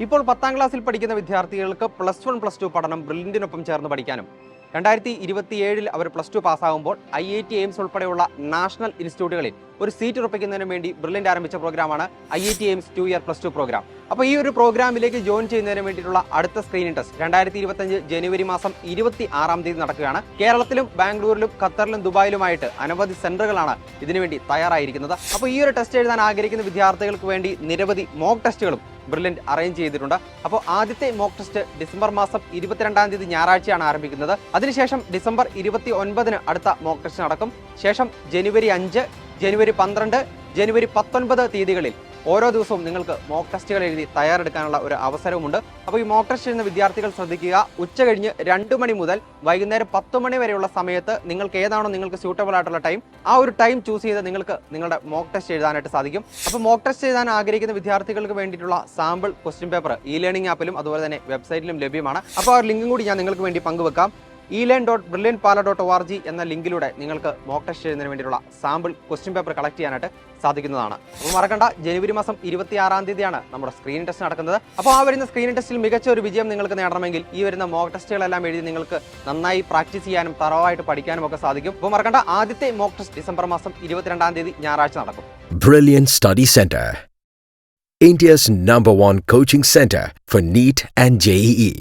ഇപ്പോൾ 10ാം ക്ലാസ്സിൽ പഠിക്കുന്ന വിദ്യാർത്ഥികൾക്ക് +1, +2 പഠനം ബ്രില്യൻറ്റിനൊപ്പം ചേർന്ന് പഠിക്കാനും 2027 അവർ +2 പാസ്സാകുമ്പോൾ IIT എയിംസ് ഉൾപ്പെടെയുള്ള നാഷണൽ ഇൻസ്റ്റിറ്റ്യൂട്ടുകളിൽ ഒരു സീറ്റ് ഉറപ്പിക്കുന്നതിന് വേണ്ടി ബ്രില്യൻറ്റ് ആരംഭിച്ച പ്രോഗ്രാമാണ് IIT എയിംസ് 2 ഇയർ +2 പ്രോഗ്രാം. അപ്പോൾ ഈ ഒരു പ്രോഗ്രാമിലേക്ക് ജോയിൻ ചെയ്യുന്നതിന് വേണ്ടിയിട്ടുള്ള അടുത്ത സ്ക്രീനിംഗ് ടെസ്റ്റ് 2025 ജനുവരി മാസം 26-ാം തീയതി നടക്കുകയാണ്. കേരളത്തിലും ബാംഗ്ലൂരിലും ഖത്തറിലും ദുബായിലുമായിട്ട് അനവധി സെന്ററുകളാണ് ഇതിനുവേണ്ടി തയ്യാറായിരിക്കുന്നത്. അപ്പോൾ ഈ ഒരു ടെസ്റ്റ് എഴുതാൻ ആഗ്രഹിക്കുന്ന വിദ്യാർത്ഥികൾക്ക് വേണ്ടി നിരവധി മോക്ക് ടെസ്റ്റുകളും ബ്രില്യൻറ്റ് അറേഞ്ച് ചെയ്തിട്ടുണ്ട്. അപ്പോൾ ആദ്യത്തെ മോക്ക് ടെസ്റ്റ് ഡിസംബർ മാസം 22-ാം തീയതി ഞായറാഴ്ചയാണ് ആരംഭിക്കുന്നത്. അതിനുശേഷം ഡിസംബർ 29-ന് അടുത്ത മോക്ക് ടെസ്റ്റ് നടക്കും. ശേഷം ജനുവരി 5, ജനുവരി 12, ജനുവരി 19 തീയതികളിൽ ഓരോ ദിവസവും നിങ്ങൾക്ക് മോക്ക് ടെസ്റ്റുകൾ എഴുതി തയ്യാറെടുക്കാനുള്ള ഒരു അവസരവുമുണ്ട്. അപ്പോൾ ഈ മോക്ക് ടെസ്റ്റ് ചെയ്യുന്ന വിദ്യാർത്ഥികൾ ശ്രദ്ധിക്കുക, ഉച്ച കഴിഞ്ഞ് 2 മണി മുതൽ വൈകുന്നേരം 10 മണി വരെയുള്ള സമയത്ത് നിങ്ങൾക്ക് ഏതാണോ നിങ്ങൾക്ക് സ്യൂട്ടബിൾ ആയിട്ടുള്ള ടൈം, ആ ഒരു ടൈം ചൂസ് ചെയ്ത് നിങ്ങൾക്ക് നിങ്ങളുടെ മോക്ക് ടെസ്റ്റ് എഴുതാനായിട്ട് സാധിക്കും. അപ്പോൾ മോക്ക് ടെസ്റ്റ് എഴുതാൻ ആഗ്രഹിക്കുന്ന വിദ്യാർത്ഥികൾക്ക് വേണ്ടിയിട്ടുള്ള സാമ്പിൾ ക്വസ്റ്റ്യൻ പേപ്പർ e-learning ആപ്പിലും അതുപോലെ തന്നെ വെബ്സൈറ്റിലും ലഭ്യമാണ്. അപ്പോൾ ആ ലിങ്കും കൂടി ഞാൻ നിങ്ങൾക്ക് വേണ്ടി പങ്കുവെക്കാം. elearn.brilliantpala.org എന്ന ലിങ്കിലൂടെ നിങ്ങൾക്ക് മോക്ക് ടെസ്റ്റ് ചെയ്യുന്നതിന് വേണ്ടിയിട്ടുള്ള സാമ്പിൾ ക്വസ്റ്റ്യൻ പേപ്പർ കളക്ട് ചെയ്യാനായിട്ട് സാധിക്കുന്നതാണ്. അപ്പോൾ മറക്കണ്ട, ജനുവരി മാസം 26-ാം തീയതിയാണ് നമ്മുടെ സ്ക്രീനിംഗ് ടെസ്റ്റ് നടക്കുന്നത്. അപ്പോൾ ആ വരുന്ന സ്ക്രീനിംഗ് ടെസ്റ്റിൽ മികച്ച ഒരു വിജയം നിങ്ങൾക്ക് നേടണമെങ്കിൽ ഈ വരുന്ന മോക്ക് ടെസ്റ്റുകളെല്ലാം എഴുതി നിങ്ങൾക്ക് നന്നായി പ്രാക്ടീസ് ചെയ്യാനും തറവായിട്ട് പഠിക്കാനും ഒക്കെ സാധിക്കും. അപ്പോൾ മറക്കണ്ട, ആദ്യത്തെ മോക്ക് ടെസ്റ്റ് ഡിസംബർ മാസം 22-ാം തീയതി ഞായറാഴ്ച നടക്കും. Brilliant Study Center, India's #1 coaching center for NEET and JEE.